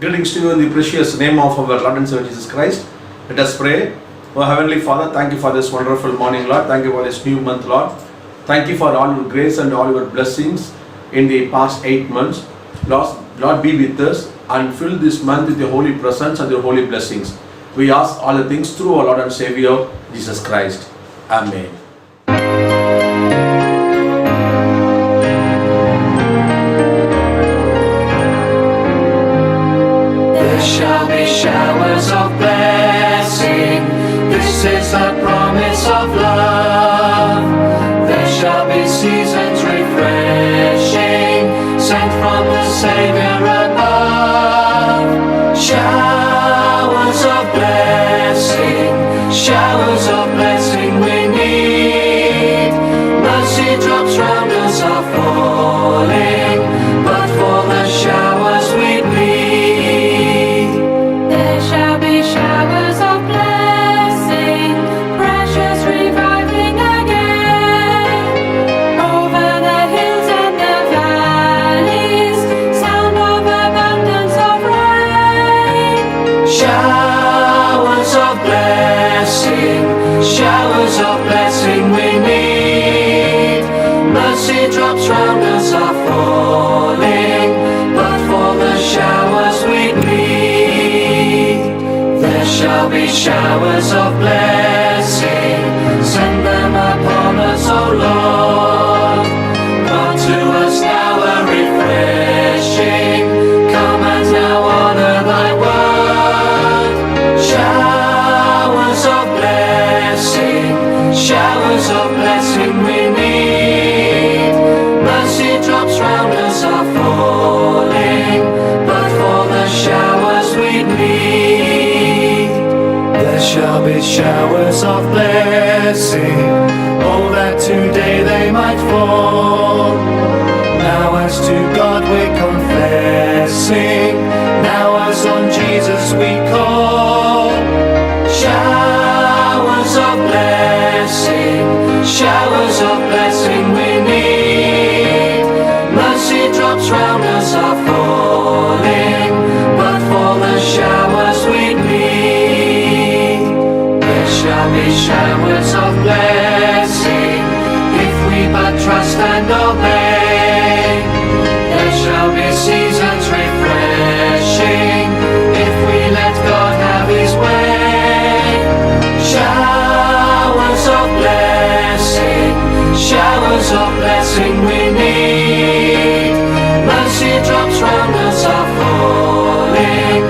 Greetings to you in the precious name of our Lord and Savior Jesus Christ. Let us pray. Oh Heavenly Father, thank you for this wonderful morning, Lord. Thank you for this new month, Lord. Thank you for all your grace and all your blessings in the past 8 months. Lord, be with us and fill this month with your holy presence and your holy blessings. We ask all the things through our Lord and Savior Jesus Christ. Amen. There shall be showers of blessing. This is the promise of love. There shall be seasons refreshing, sent from the Savior above. Showers of blessing, showers of blessing we need. Mercy drops round us are falling, but for the showers we plead. There shall be showers of blessing, precious reviving again. Over the hills and the valleys, sound of abundance of rain. Showers of blessing we need. Mercy drops round us are falling, but for the showers we plead. There shall be showers of blessing, send them upon us, O Lord. Grant to us now a refreshing, come and now honor thy word. Showers of blessing we need. Mercy drops round us are falling, but for the showers we plead. There shall be showers of blessing, oh that today they might fall. Now as to God we're confessing, now as on Jesus we call. Showers of blessing we need. Mercy drops round us are falling, but for the showers we plead. There shall be showers of blessing, if we but trust and obey. There shall be seasons refreshing, if we let God have His way. Showers of blessing we need. Mercy drops round us are falling,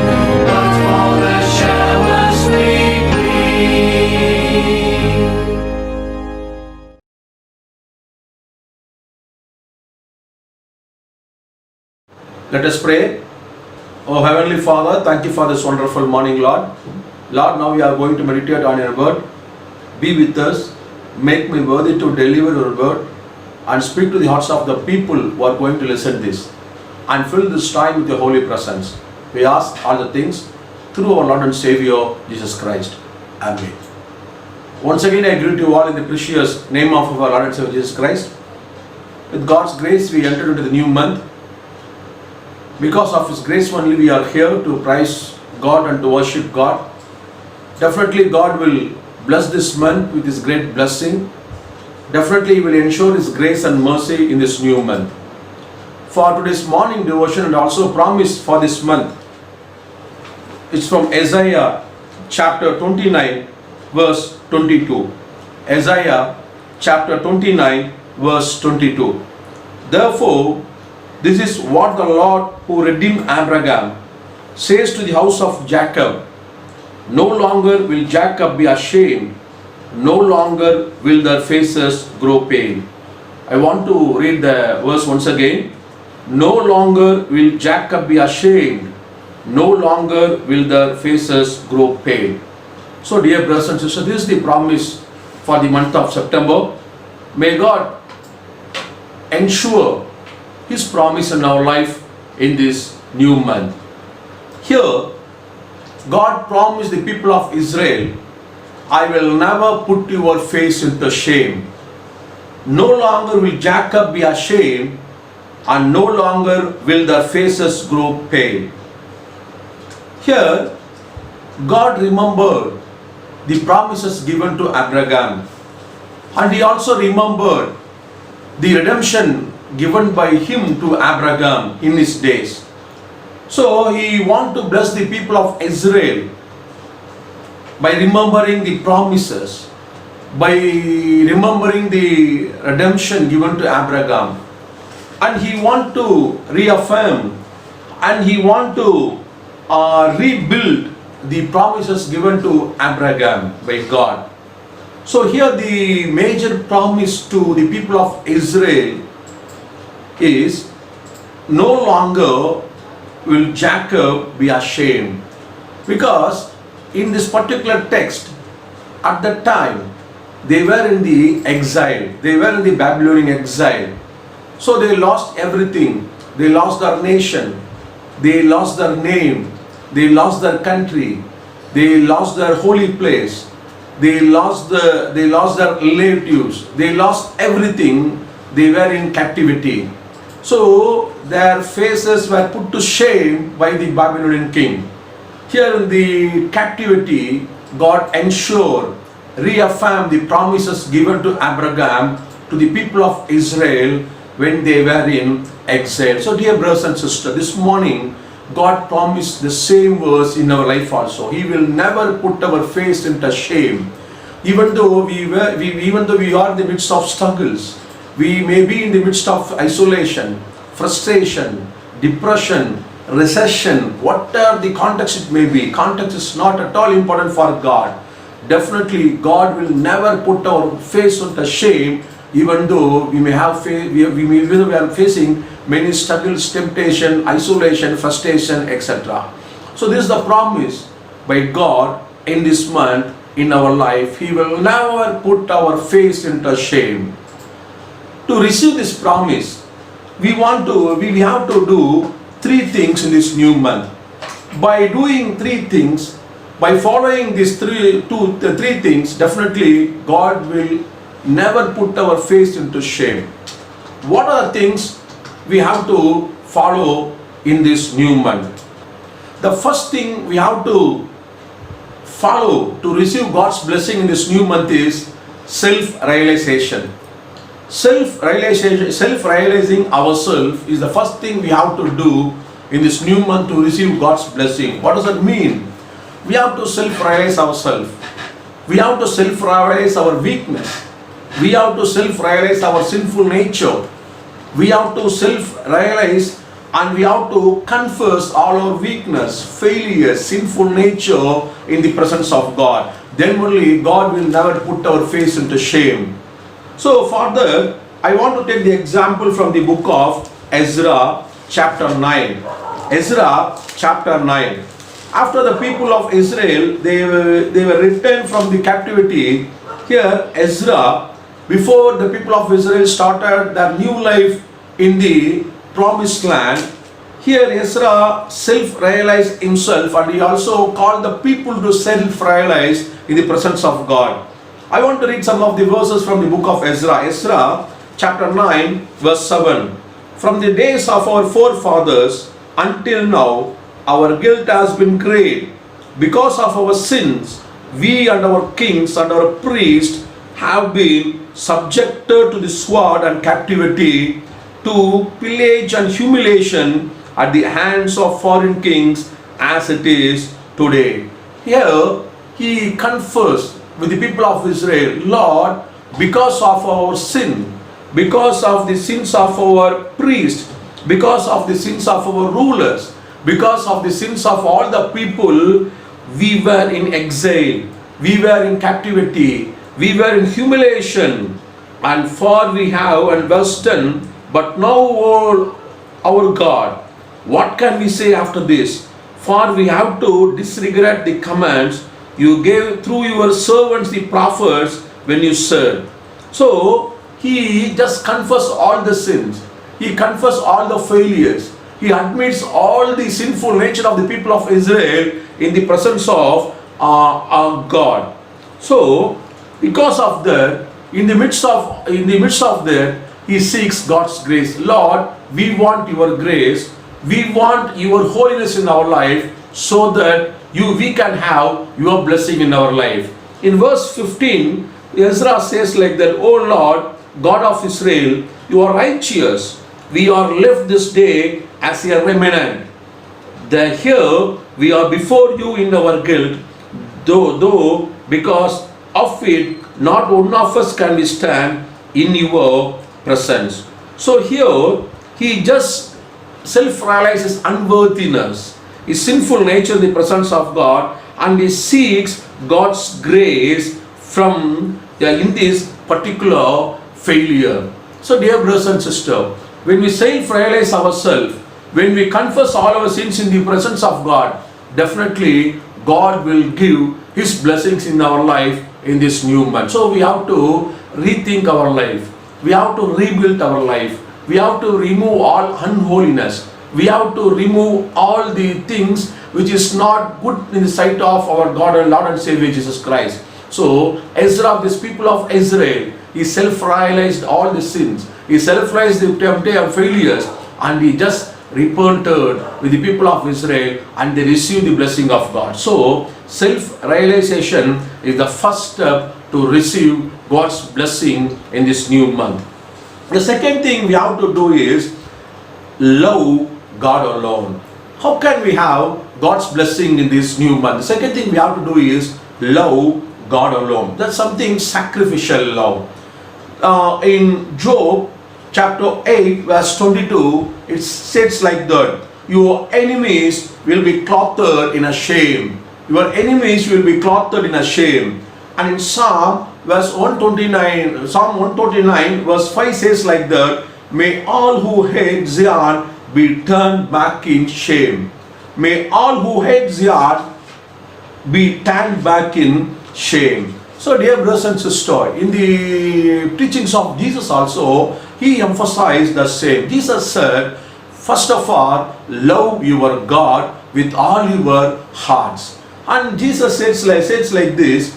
but for the showers we plead. Let us pray. Oh Heavenly Father, thank you for this wonderful morning, Lord. Lord, now we are going to meditate on your word. Be with us. Make me worthy to deliver your word and speak to the hearts of the people who are going to listen this, and fill this time with your holy presence. We ask all the things through our Lord and Savior Jesus Christ. Amen. Once again I greet you all in the precious name of our Lord and Savior Jesus Christ. With God's grace we enter into the new month. Because of His grace only we are here to praise God and to worship God. Definitely God will bless this month with His great blessing. Definitely He will ensure His grace and mercy in this new month. For today's morning devotion and also promise for this month, it's from Isaiah chapter 29 verse 22. Isaiah chapter 29 verse 22. Therefore, this is what the Lord who redeemed Abraham says to the house of Jacob. No longer will Jacob be ashamed, no longer will their faces grow pale. I want to read the verse once again. No longer will Jacob be ashamed, no longer will their faces grow pale. So dear brothers and sisters, this is the promise for the month of September. May God ensure His promise in our life in this new month. Here, God promised the people of Israel, I will never put your face into shame. No longer will Jacob be ashamed, and no longer will their faces grow pale. Here, God remembered the promises given to Abraham, and he also remembered the redemption given by him to Abraham in his days. So he wanted to bless the people of Israel by remembering the promises, by remembering the redemption given to Abraham, and he want to reaffirm and he want to rebuild the promises given to Abraham by God. So here the major promise to the people of Israel is, no longer will Jacob be ashamed. Because in this particular text, at that time, they were in the exile. They were in the Babylonian exile. So they lost everything. They lost their nation. They lost their name. They lost their country. They lost their holy place. They lost their relatives. They lost everything. They were in captivity. So their faces were put to shame by the Babylonian king. Here in the captivity, God ensured, reaffirmed the promises given to Abraham to the people of Israel when they were in exile. So dear brothers and sisters, this morning God promised the same verse in our life also. He will never put our face into shame. Even though we are in the midst of struggles, we may be in the midst of isolation, frustration, depression, recession, whatever the context it may be. Context is not at all important for God. Definitely God will never put our face into shame, even though we may have we are facing many struggles, temptation, isolation, frustration, etc. So this is the promise by God in this month in our life. He will never put our face into shame. To receive this promise, we have to do three things in this new month. By doing three things, by following these three things, definitely God will never put our face into shame. What are the things we have to follow in this new month? The first thing we have to follow to receive God's blessing in this new month is self-realization. Self-realizing ourselves is the first thing we have to do in this new month to receive God's blessing. What does that mean? We have to self-realize ourselves. We have to self-realize our weakness. We have to self-realize our sinful nature. We have to self-realize and we have to confess all our weakness, failures, sinful nature in the presence of God. Then only God will never put our face into shame. So further, I want to take the example from the book of Ezra chapter 9. Ezra chapter 9. After the people of Israel, they were returned from the captivity. Here Ezra, before the people of Israel started their new life in the promised land, here Ezra self-realized himself and he also called the people to self-realize in the presence of God. I want to read some of the verses from the book of Ezra. Ezra chapter 9 verse 7. From the days of our forefathers until now, our guilt has been great. Because of our sins, we and our kings and our priests have been subjected to the sword and captivity, to pillage and humiliation at the hands of foreign kings as it is today. Here he confessed with the people of Israel, Lord, because of our sin, because of the sins of our priests, because of the sins of our rulers, because of the sins of all the people, we were in exile, we were in captivity, we were in humiliation, and for we have and verse 10, but now O our God, what can we say after this? For we have to disregard the commands you gave through your servants the prophets when you said. So he just confessed all the sins, he confessed all the failures, he admits all the sinful nature of the people of Israel in the presence of God. So because of that, in the midst of that, he seeks God's grace. Lord, we want your grace, we want your holiness in our life, so that we can have your blessing in our life. In verse 15, Ezra says like that, O Lord, God of Israel, you are righteous. We are left this day as a remnant. Here we are before you in our guilt, though because of it, not one of us can we stand in your presence. So here he just self-realizes unworthiness, his sinful nature in the presence of God, and he seeks God's grace from in this particular failure. So dear brothers and sisters, when we self-realize ourselves, when we confess all our sins in the presence of God, definitely God will give His blessings in our life in this new month. So we have to rethink our life. We have to rebuild our life. We have to remove all unholiness. We have to remove all the things which is not good in the sight of our God and Lord and Savior Jesus Christ. So Ezra, this people of Israel, he self-realized all the sins. He self-realized the failures, and he just repented with the people of Israel, and they received the blessing of God. So self-realization is the first step to receive God's blessing in this new month. The second thing we have to do is love God alone. How can we have God's blessing in this new month? The second thing we have to do is love God alone. That's something sacrificial love. In Job chapter 8 verse 22, it says like that, your enemies will be clothed in a shame. Your enemies will be clothed in a shame. And in Psalm 129 verse 5 says like that, may all who hate Zion be turned back in shame. May all who hate Zion be turned back in shame. So dear brothers and sisters, in the teachings of Jesus also, he emphasized the same. Jesus said, first of all, love your God with all your hearts. And Jesus says like this,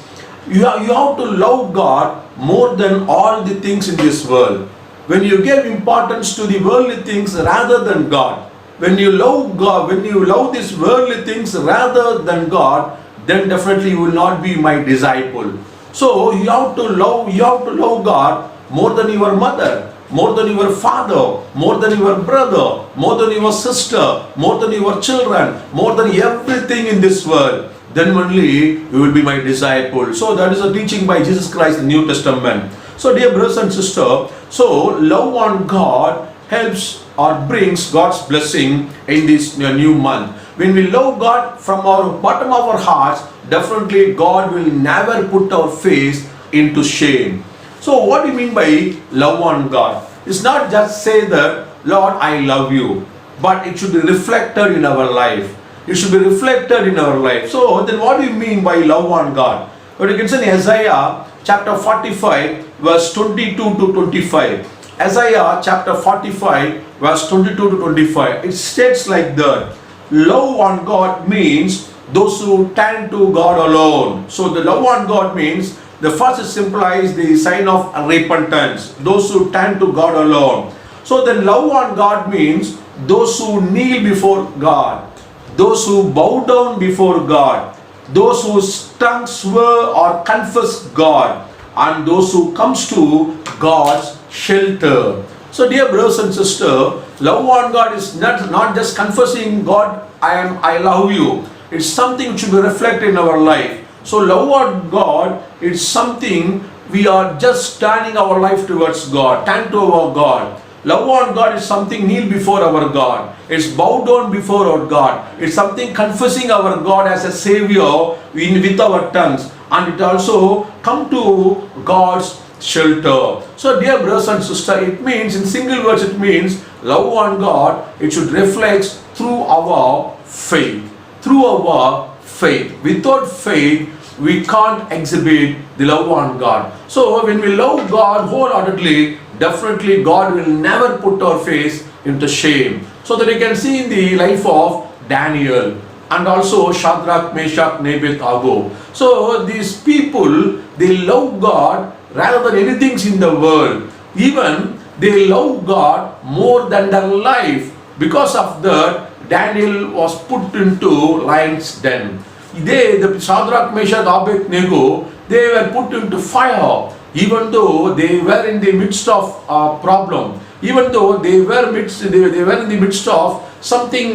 you have to love God more than all the things in this world. When you give importance to the worldly things rather than God, when you love God, when you love these worldly things rather than God, then definitely you will not be my disciple. So you have to love God more than your mother, more than your father, more than your brother, more than your sister, more than your children, more than everything in this world. Then only you will be my disciple. So that is a teaching by Jesus Christ in the New Testament. So dear brothers and sisters, so love on God helps or brings God's blessing in this new month. When we love God from our bottom of our hearts, definitely God will never put our face into shame. So what do you mean by love on God? It's not just say that, Lord, I love you, but it should be reflected in our life. It should be reflected in our life. So then what do you mean by love on God? But you can say in Isaiah chapter 45 verse 22 to 25. Isaiah chapter 45 verse 22 to 25. It states like that. Love on God means those who turn to God alone. So the love on God means the first symbolize the sign of repentance. Those who turn to God alone. So then love on God means those who kneel before God, those who bow down before God, those whose tongue swear or confess God, and those who comes to God's shelter. So dear brothers and sisters, love on God is not just confessing God, I love you. It's something which should be reflected in our life. So love on God is something we are just turning our life towards God, turn to our God. Love on God is something kneel before our God. It's bow down before our God. It's something confessing our God as a Savior with our tongues. And it also come to God's shelter. So dear brothers and sisters, it means, in single words, it means love on God, it should reflect through our faith. Through our faith. Without faith, we can't exhibit the love on God. So when we love God wholeheartedly, definitely God will never put our face into shame. So that you can see in the life of Daniel and also Shadrach, Meshach, Abednego. So these people, they love God rather than anything in the world. Even they love God more than their life. Because of that, Daniel was put into lion's den. The Shadrach, Meshach, Abednego, they were put into fire, even though they were in the midst of a problem, even though they were in the midst of something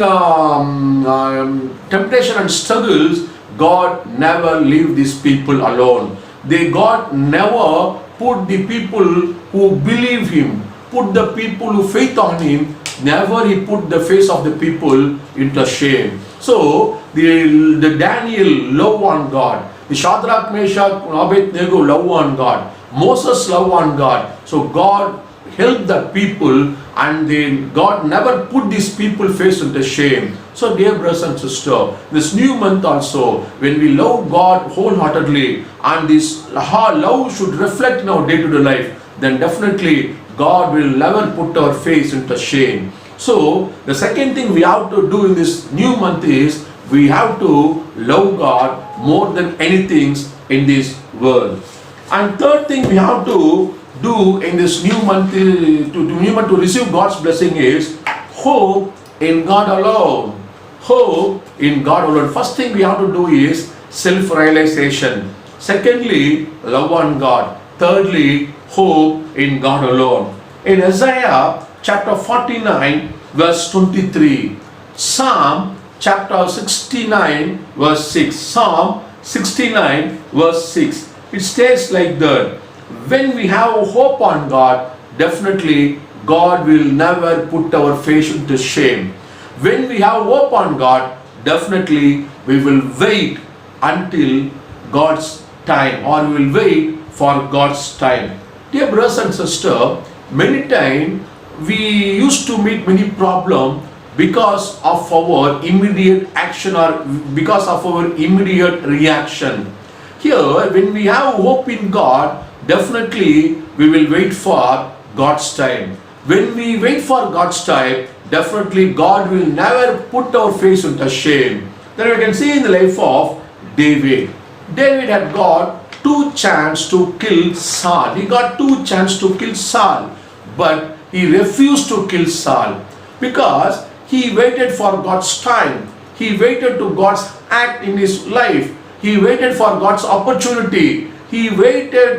temptation and struggles. God never leave these people alone. God never put the people who believe Him, put the people who faith on Him. Never He put the face of the people into shame. So the Daniel love on God, the Shadrach, Meshach, Abednego love on God, Moses love on God. So God helped the people, and God never put these people face into shame. So dear brothers and sisters, this new month also, when we love God wholeheartedly, and this love should reflect in our day-to-day life, then definitely God will never put our face into shame. So the second thing we have to do in this new month is we have to love God more than anything in this world. And third thing we have to do in this new month to receive God's blessing is hope in God alone. Hope in God alone. First thing we have to do is self-realization. Secondly, love on God. Thirdly, hope in God alone. In Isaiah chapter 49 verse 23, Psalm chapter 69 verse 6, Psalm 69 verse 6, it states like that: when we have hope on God, definitely God will never put our face into shame. When we have hope on God, definitely we will wait until God's time, or we will wait for God's time. Dear brothers and sisters, many times we used to meet many problems because of our immediate action or because of our immediate reaction. Here, when we have hope in God, definitely we will wait for God's time. When we wait for God's time, definitely God will never put our face into shame. Then we can see in the life of David. David had got two chances to kill Saul. He got two chances to kill Saul, but he refused to kill Saul because he waited for God's time. He waited to God's act in his life. He waited for God's opportunity. He waited